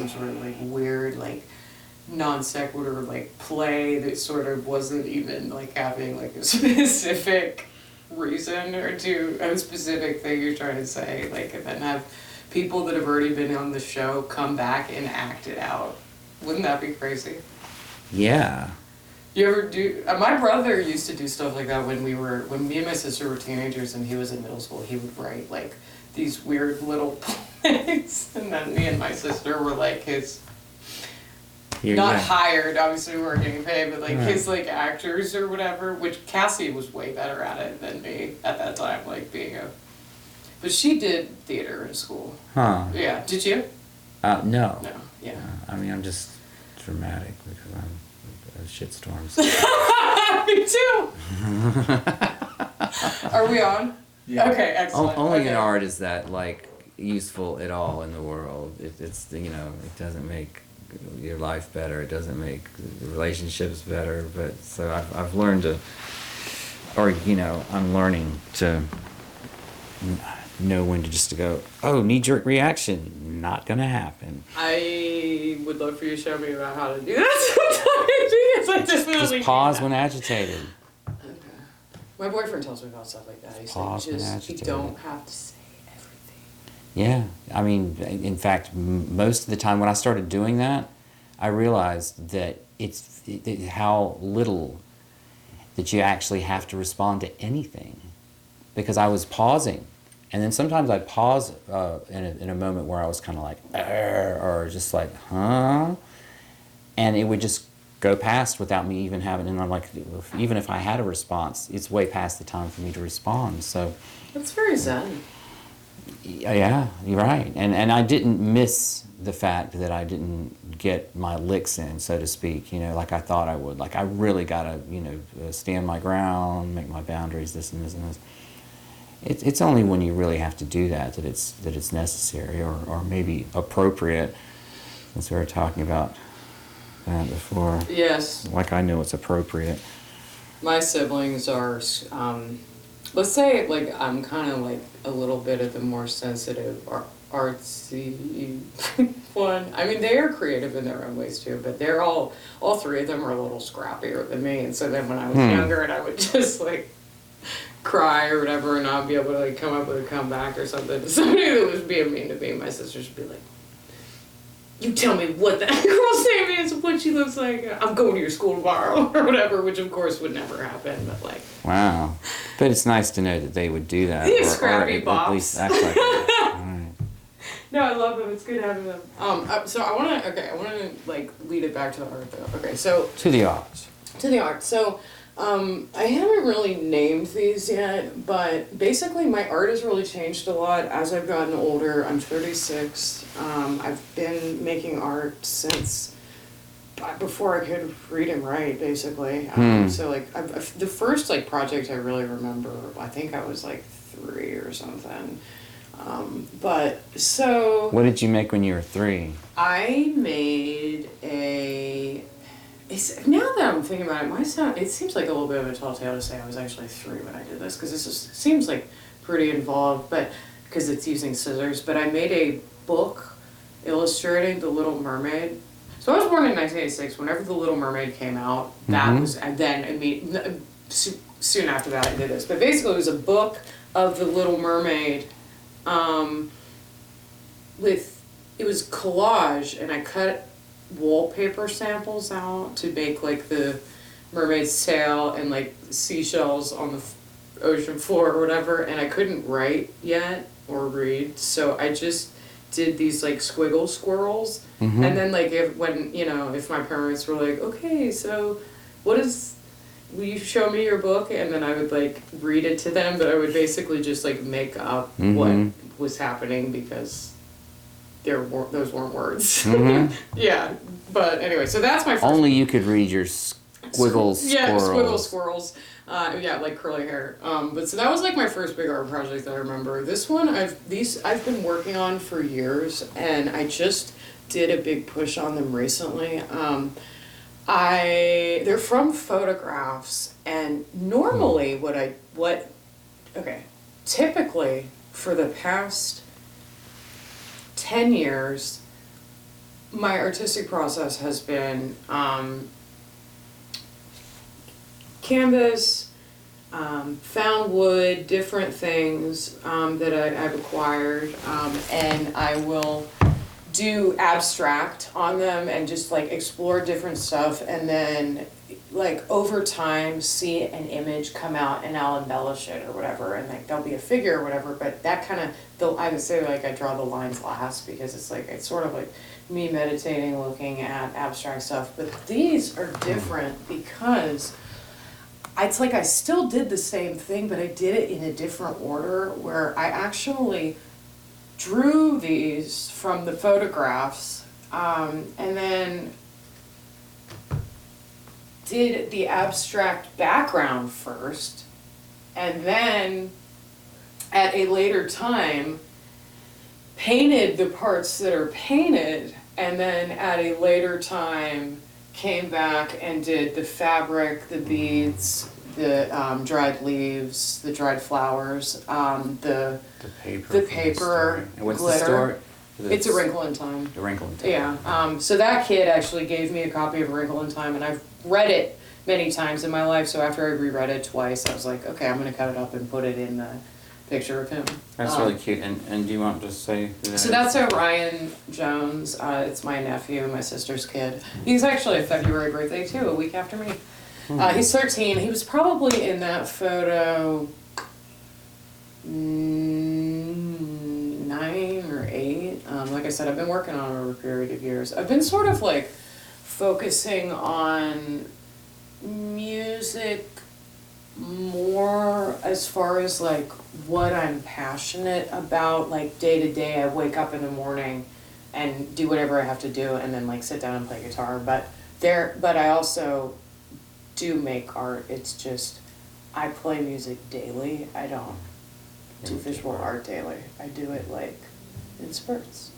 some sort of like weird like non sequitur like play that sort of wasn't even like having like a specific reason or to a specific thing you're trying to say, like, and then have people that have already been on the show come back and act it out. Wouldn't that be crazy? Yeah. You ever do? My brother used to do stuff like that when me and my sister were teenagers and he was in middle school. He would write like these weird little plays, and then me and my sister were like his. Not hired, obviously we weren't getting paid, but like his like actors or whatever, which Cassie was way better at it than me at that time, like being a, but she did theater in school. Huh. Yeah, did you? No. No, yeah. I mean, I'm just dramatic because I'm a shitstorm. Me too! Are we on? Yeah. Okay, excellent. Only in art is that like useful at all in the world. It's, you know, it doesn't make your life better, it doesn't make the relationships better, but so I've learned to, or you know, I'm learning to know when to just to go, oh, knee-jerk reaction, not gonna happen. I would love for you to show me about how to do that sometimes, because I just pause when agitated. Okay. My boyfriend tells me about stuff like that. He's pause like, when agitated. You don't have to say everything. Yeah, I mean, in fact, most of the time when I started doing that, I realized that it's how little that you actually have to respond to anything, because I was pausing, and then sometimes I'd pause in a moment where I was kind of like, or just like, huh, and it would just go past without me even having, and I'm like, even if I had a response, it's way past the time for me to respond. So that's very zen. Yeah, you're right. And I didn't miss the fact that I didn't get my licks in, so to speak, you know, like I thought I would. Like I really got to, you know, stand my ground, make my boundaries, this and this and this. It's only when you really have to do that it's necessary or maybe appropriate, since we were talking about that before. Yes. Like I know it's appropriate. My siblings are, let's say, like, I'm kind of like a little bit of the more sensitive, artsy one. I mean, they are creative in their own ways too, but they're all three of them are a little scrappier than me. And so then when I was younger and I would just like cry or whatever and not be able to like come up with a comeback or something to somebody that was being mean to me, my sisters would be like, you tell me what that girl's name is, what she looks like, I'm going to your school tomorrow, or whatever, which of course would never happen, but like. Wow. But it's nice to know that they would do that. These scrappy bops. At least act like that. Right. No, I love them. It's good having them. So I want to like lead it back to the art though. Okay, so. To the art. To the art. So, I haven't really named these yet, but basically my art has really changed a lot as I've gotten older. I'm 36. I've been making art since before I could read and write, basically. So like the first like project I really remember, I think I was like 3 or something. But so. What did you make when you were 3? I made now that I'm thinking about it, it seems like a little bit of a tall tale to say I was actually 3 when I did this, because seems like pretty involved, but because it's using scissors. But I made a book illustrating The Little Mermaid. So I was born in 1986. Whenever The Little Mermaid came out, that was, and then soon after that I did this. But basically it was a book of The Little Mermaid, it was collage, and I cut wallpaper samples out to make like the mermaid's tail and like seashells on the ocean floor or whatever, and I couldn't write yet or read, so I just did these like squiggle squirrels. And then like if my parents were like, okay, so will you show me your book? And then I would like read it to them, but I would basically just like make up what was happening, because those weren't words. Yeah, but anyway, so that's my first. Only you could read your squiggle squirrels. Yeah, squiggle squirrels. Yeah, like curly hair. But so that was like my first big art project that I remember. This one I've been working on for years, and I just did a big push on them recently. They're from photographs, and normally typically for the past 10 years, my artistic process has been canvas, found wood, different things that I've acquired, and I will do abstract on them and just like explore different stuff, and then like over time see an image come out and I'll embellish it or whatever, and like there'll be a figure or whatever, but that kind of, I would say like I draw the lines last because it's like, it's sort of like me meditating, looking at abstract stuff. But these are different because it's like I still did the same thing, but I did it in a different order, where I actually drew these from the photographs, and then did the abstract background first, and then at a later time painted the parts that are painted, and then at a later time came back and did the fabric, the beads, the dried leaves, the dried flowers, the paper, and what's glitter. the story? It's A Wrinkle in Time. A Wrinkle in Time. Yeah. So that kid actually gave me a copy of A Wrinkle in Time, and I've read it many times in my life. So after I reread it twice, I was like, okay, I'm gonna cut it up and put it in the picture of him. That's really cute. And do you want to say who that So is? that's Orion Jones. It's my nephew, my sister's kid. He's actually a February birthday too, a week after me. He's 13. He was probably in that photo 9 or 8. Like I said, I've been working on it over a period of years. I've been sort of like focusing on music more as far as like what I'm passionate about, like day to day. I wake up in the morning and do whatever I have to do, and then like sit down and play guitar. But I also do make art. It's just I play music daily. I don't do visual art daily. I do it like in spurts.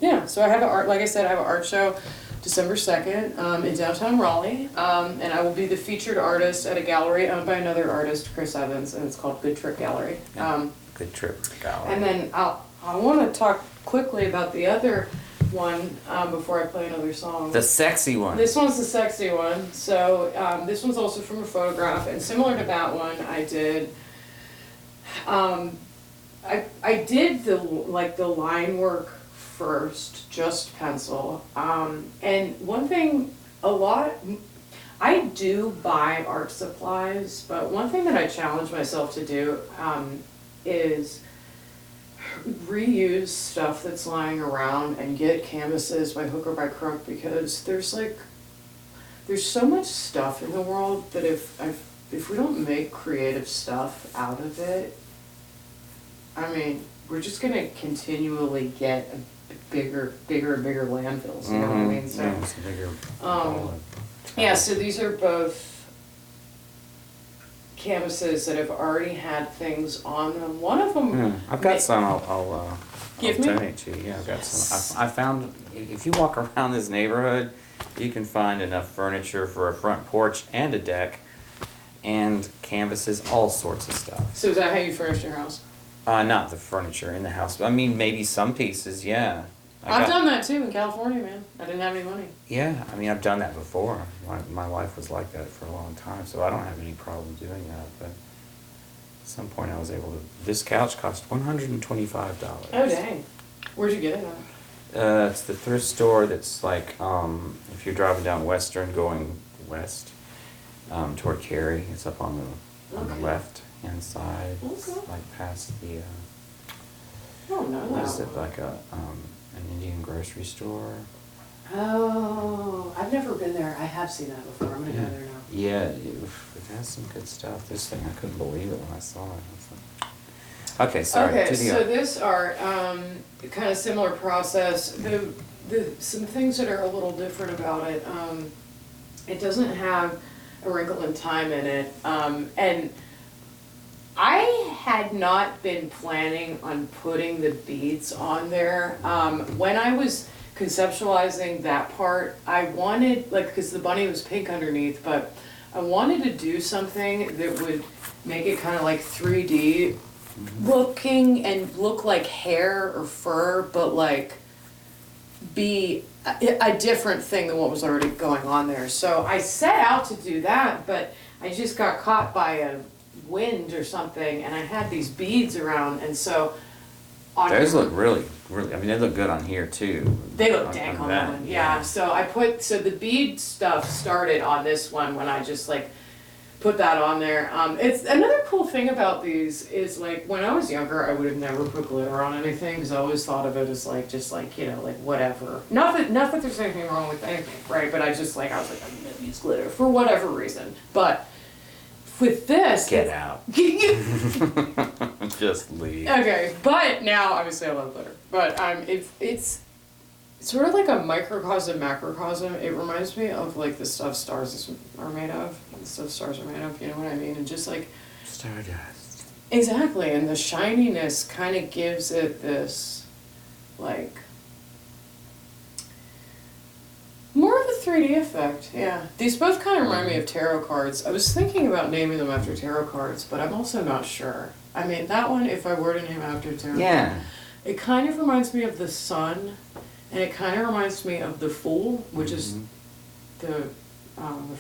Yeah. So I have an art. Like I said, I have an art show December 2nd in downtown Raleigh, and I will be the featured artist at a gallery owned by another artist, Chris Evans, and it's called Good Trip Gallery. Good Trip Gallery. And then I want to talk quickly about the other one before I play another song. The sexy one. This one's the sexy one. So this one's also from a photograph, and similar to that one, I did. I did the line work first, just pencil. And one thing, I do buy art supplies, but one thing that I challenge myself to do is reuse stuff that's lying around and get canvases by hook or by crook, because there's so much stuff in the world that if we don't make creative stuff out of it, I mean, we're just gonna continually get bigger and bigger landfills, you know what I mean? So, yeah, it's a bigger yeah, so these are both canvases that have already had things on them. One of them... I've got some I'll Give me? donate to you. Yeah, I've got some. I found, if you walk around this neighborhood, you can find enough furniture for a front porch and a deck, and canvases, all sorts of stuff. So is that how you furnished your house? Not the furniture in the house. I mean, maybe some pieces, yeah. I've done that too in California, man. I didn't have any money. Yeah, I mean, I've done that before. My wife was like that for a long time, so I don't have any problem doing that. But at some point I was able to... This couch cost $125. Oh, dang. Where'd you get it at? It's the thrift store that's like, if you're driving down Western going west toward Cary, it's up on the left-hand side. It's like past the... Oh, no. What is it, like an Indian grocery store? Oh, I've never been there. I have seen that before. I'm going to go there now. Yeah, it has some good stuff. This thing, I couldn't believe it when I saw it. I was like, okay, sorry. Okay, to the so art. this art, kind of similar process. Some things that are a little different about it. It doesn't have A Wrinkle in Time in it, and I had not been planning on putting the beads on there. When I was conceptualizing that part, I wanted, like, because the bunny was pink underneath, but I wanted to do something that would make it kind of like 3D looking and look like hair or fur, but like be a different thing than what was already going on there. So I set out to do that, but I just got caught by a wind or something, and I had these beads around, and so on Those look really, really. I mean, they look good on here too. they look dank on that one. Yeah. So the bead stuff started on this one when I just like put that on there. It's another cool thing about these is like when I was younger, I would have never put glitter on anything because I always thought of it as like just like, you know, like whatever. Not that there's anything wrong with anything, right? But I was like I'm gonna use glitter for whatever reason. But with this, Get out. Just leave. Okay, but now obviously I love glitter. But it's sort of like a microcosm, macrocosm. It reminds me of like the stuff stars are made of. The stuff stars are made of, you know what I mean? And just like Stardust. exactly, and the shininess kind of gives it this like more of a 3D effect. Yeah, these both kind of remind me of tarot cards. I was thinking about naming them after tarot cards, but I'm also not sure. I mean, that one, if I were to name it after a tarot card, it kind of reminds me of the sun, and it kind of reminds me of the Fool, which is the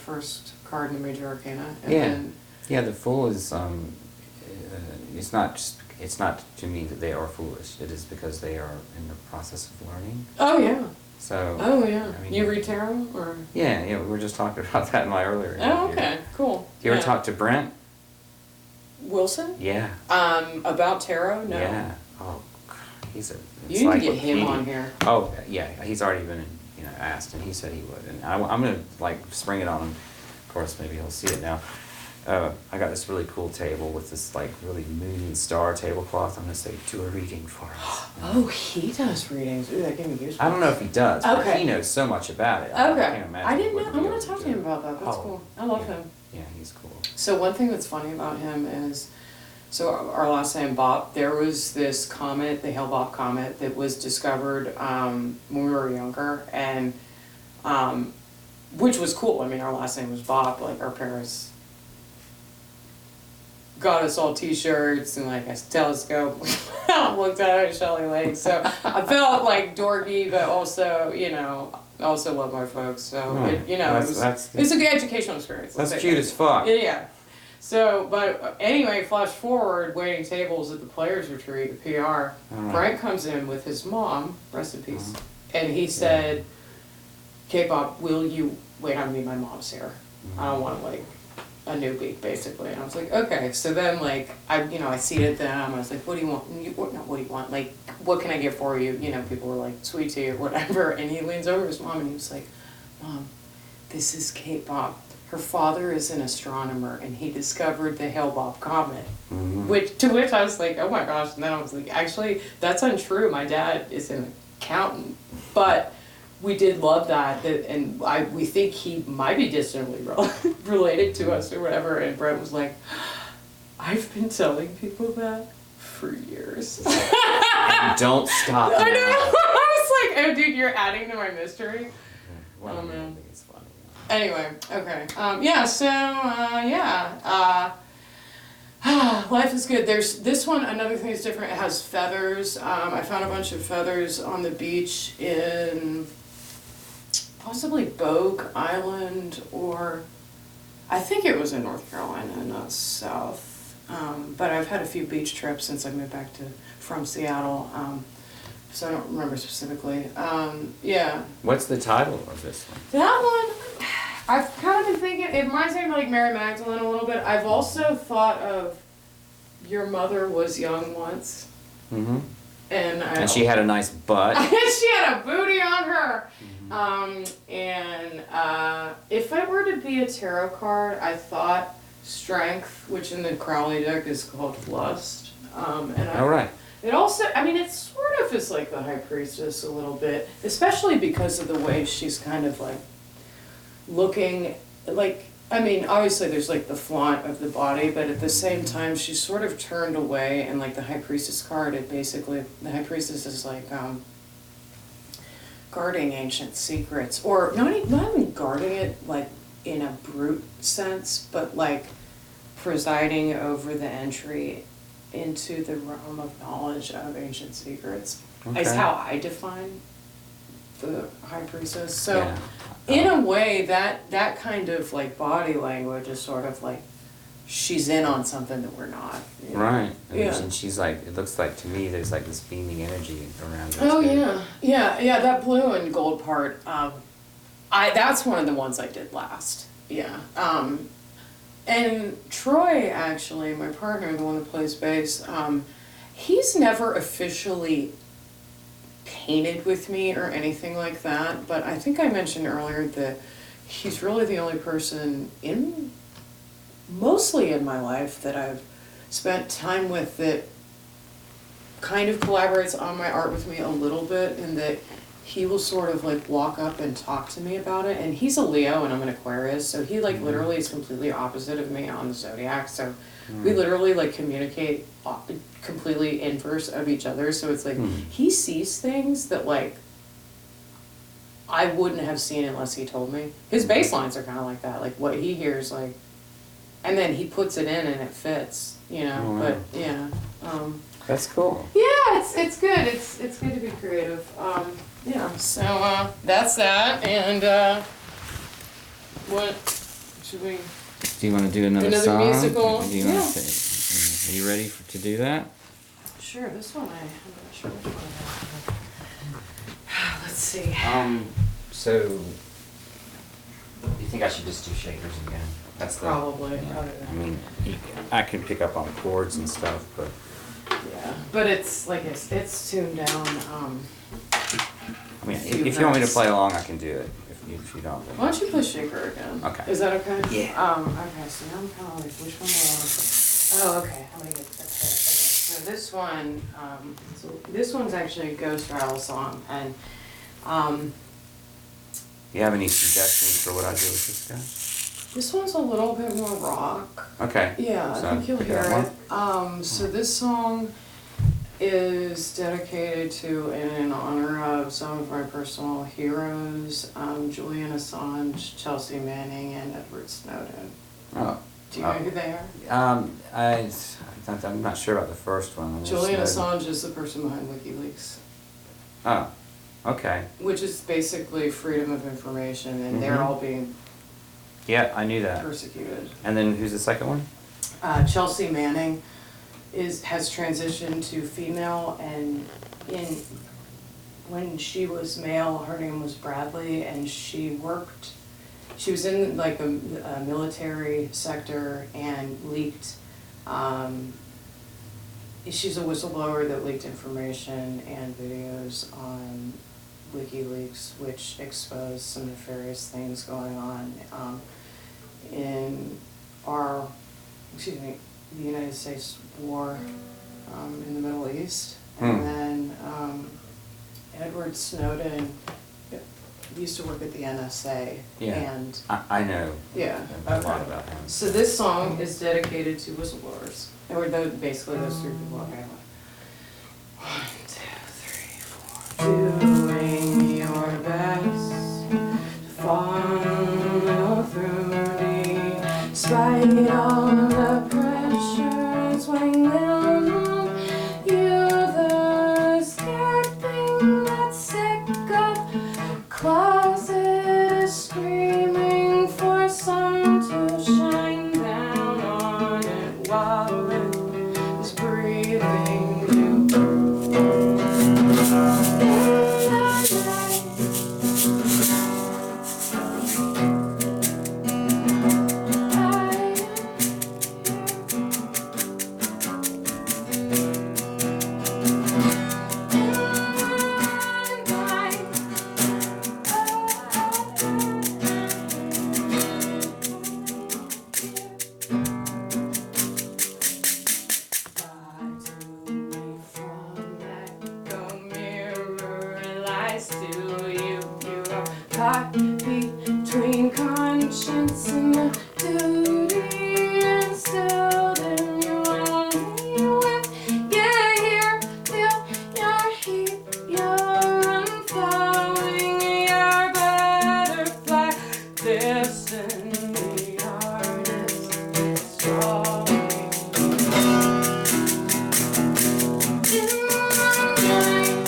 first card in the major arcana. And then, the Fool is it's not to me that they are foolish. It is because they are in the process of learning. oh yeah. So. Oh yeah. I mean, you read tarot or? Yeah, we were just talking about that in my earlier interview. Oh okay, cool. You ever talk to Brent? Wilson? Yeah. About tarot? No. Yeah. Oh, he's a. You need to get him on here. Oh yeah, he's already been asked, and he said he would, and I'm gonna like spring it on him. Of course, maybe he'll see it now. I got this really cool table with this like really moon and star tablecloth. I'm gonna say do a reading for us. Oh, he does readings. Ooh, that gave me goosebumps. I don't know if he does, but Okay. he knows so much about it. Okay. I can't imagine. I didn't he know. wouldn't I'm be gonna able talk to do him it. about that. That's Oh, cool. I love yeah. him. Yeah, he's cool. So one thing that's funny about him is, so our last name Bopp, there was this comet, the Hale-Bopp comet, that was discovered when we were younger, and which was cool. I mean, our last name was Bopp. Like our parents got us all T-shirts and like a telescope. Looked at it, Shelley Lake. So I felt like dorky, but also also love my folks. So it's a good educational experience. That's cute as fuck. Yeah. So, but anyway, flash forward, waiting tables at the Players Retreat, the PR. Frank comes in with his mom, rest in peace, and he said, "Okay, Bob, will you wait on me? My mom's here. I don't want like a newbie, basically." And I was like, okay. So then, like, I seated them. I was like, what do you want? What do you want? Like, what can I get for you? You know, people were like, sweet tea or whatever. And he leans over to his mom and he was like, Mom, this is Kate Bopp. Her father is an astronomer and he discovered the Hale-Bopp comet. To which I was like, oh my gosh. And then I was like, actually, that's untrue. My dad is an accountant. But we did love that, and we think he might be distantly related to us or whatever. And Brent was like, I've been telling people that for years. And don't stop now. I know. I was like, oh dude, you're adding to my mystery. Well, Oh man. I think it's funny. Anyway, okay. Life is good. There's this one, another thing that's different, it has feathers. I found a bunch of feathers on the beach in possibly Bogue Island, or I think it was in North Carolina, not South. But I've had a few beach trips since I moved back from Seattle, so I don't remember specifically. Yeah. What's the title of this one? That one, I've kind of been thinking, it reminds me of like Mary Magdalene a little bit. I've also thought of Your Mother Was Young Once. Mm-hmm. And she had a nice butt. She had a booty on her. If I were to be a tarot card, I thought Strength, which in the Crowley deck is called Lust. All right. It also, I mean, it sort of is like the High Priestess a little bit, especially because of the way she's kind of like looking, like, I mean, obviously there's like the flaunt of the body, but at the same time she's sort of turned away, and like the High Priestess card, it basically, the High Priestess is like guarding ancient secrets, or not even guarding it like in a brute sense, but like presiding over the entry into the realm of knowledge of ancient secrets. Okay. Is how I define the high priestess. So Yeah. in a way, that kind of like body language is sort of like she's in on something that we're not. You know? Right. Yeah. And she's like, it looks like to me there's like this beaming energy around her. Oh too. yeah. That blue and gold part. That's one of the ones I did last. Yeah. And Troy, actually, my partner, the one that plays bass, he's never officially painted with me or anything like that, but I think I mentioned earlier that he's really the only person mostly in my life that I've spent time with that kind of collaborates on my art with me a little bit, and that he will sort of like walk up and talk to me about it. And he's a Leo and I'm an Aquarius, so he like literally is completely opposite of me on the zodiac. So we literally like communicate completely inverse of each other. So it's like he sees things that like I wouldn't have seen unless he told me. His bass lines are kind of like that, like what he hears, like, and then he puts it in and it fits, you know. Oh, wow. But yeah. That's cool. Yeah, it's good. It's good to be creative. Yeah, so that's that, and what should we? Do you want to do another song? Musical? Do you Yeah. want to, are you ready to do that? Sure, this one I'm not sure which one. Let's see. So you think I should just do shakers again? That's the Probably. Yeah. Probably. I mean, I can pick up on chords and stuff, but Yeah, but it's like it's tuned down. I mean, few if you want me to notes. play along, I can do it. If you don't. Why don't you play shaker again? Okay. Is that okay? Yeah. Okay, so now I'm kind of like, which one do I want to play? Oh, okay. I'm gonna get okay. So this one, this one's actually a Ghost Rattle song, and Do you have any suggestions for what I do with this guy? this one's a little bit more rock. Okay. Yeah, So, I think you'll pick hear that it. So this song is dedicated to and in honor of some of my personal heroes, Julian Assange, Chelsea Manning, and Edward Snowden. Oh. Do you know who they are? I'm not sure about the first one. Julian Assange is the person behind WikiLeaks, Oh, okay. which is basically freedom of information, and they're all being Yeah, I knew that. persecuted. And then who's the second one? Chelsea Manning has transitioned to female, and when she was male, her name was Bradley, and she was in like the military sector and leaked, she's a whistleblower that leaked information and videos on WikiLeaks, which exposed some nefarious things going on in the United States war in the Middle East. And then Edward Snowden used to work at the NSA. Yeah. And I know. yeah, A lot okay. about him. So this song is dedicated to whistleblowers. Or basically those three people. Okay. 1, 2, 3, 4. Doing your best to follow through despite all the pressures weighing down on you, the scared thing that's sick of closet is screaming for sun to shine down on it while it is breathing you. Caught between conscience and the duty, and still then you're only with your here, feel your heat, you're unfolding your butterfly destiny, artist is drawing. In the night,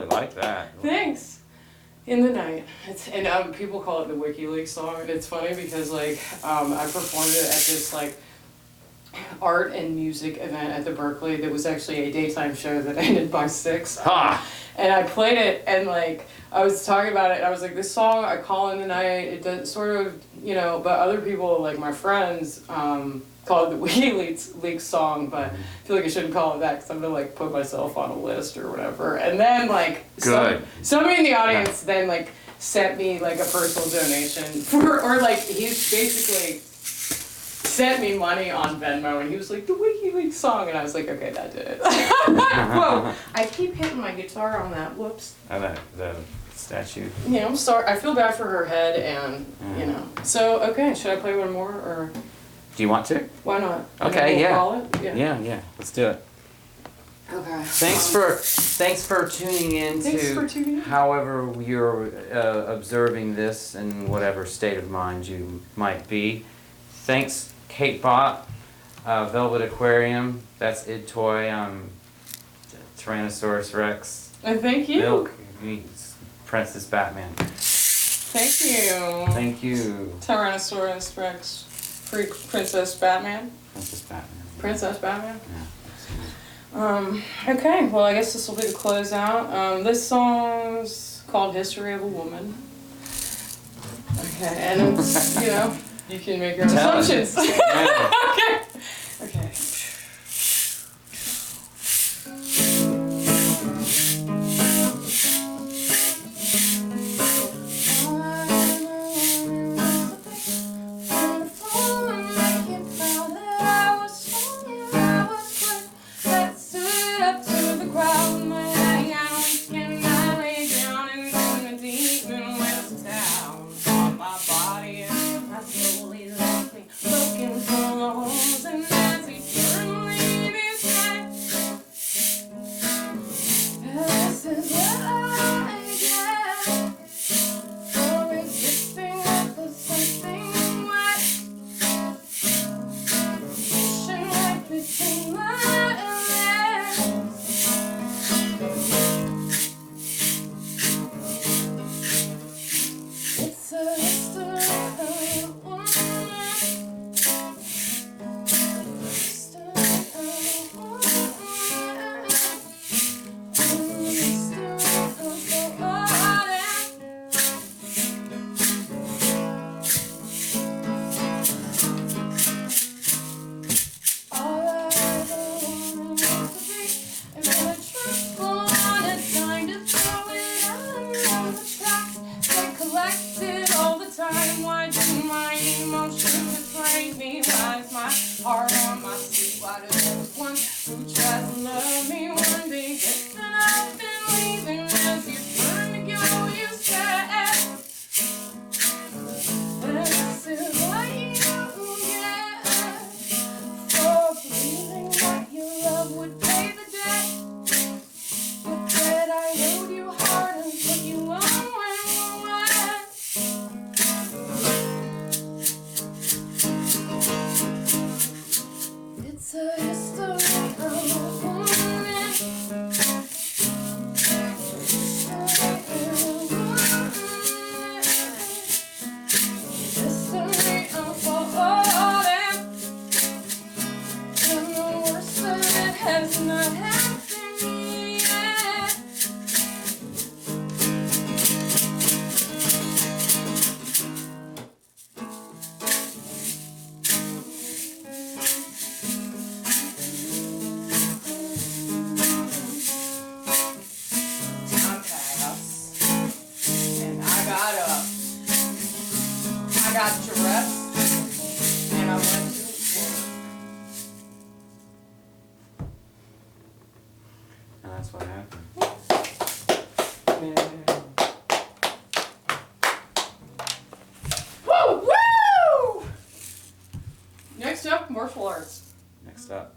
really like that. Thanks. In the Night. And people call it the WikiLeaks song, and it's funny because like I performed it at this like art and music event at the Berkeley that was actually a daytime show that ended by 6. Ha! And I played it, and like I was talking about it, and I was like, this song I call in the night. It does sort of, you know, but other people like my friends call it the WikiLeaks song, but I feel like I shouldn't call it that because I'm gonna like put myself on a list or whatever. And then like somebody in the audience then like sent me like a personal donation for, or like he's basically sent me money on Venmo, and he was like, the WikiLeaks song, and I was like, okay, that did it. Whoa, I keep hitting my guitar on that, whoops. Oh, the statue. Yeah, I'm sorry, I feel bad for her head, and, you know. So, okay, should I play one more, or? Do you want to? Why not? Okay, yeah. Call it? Yeah, let's do it. Okay. Thanks for tuning in to however you're observing this in whatever state of mind you might be. Thanks, Kate Bopp, Velvet Aquarium. That's Id Toy. Tyrannosaurus Rex. And thank you. Milk meets Princess Batman. Thank you. Thank you. Tyrannosaurus Rex. Freak Princess Batman. Princess Batman. Princess Batman. Yeah. Okay, well I guess this will be the closeout. This song's called History of a Woman. Okay, and it's, you know, you can make your own assumptions. Yeah. Okay. That's what happened. Woo! Woo! Next up, martial arts. Next up.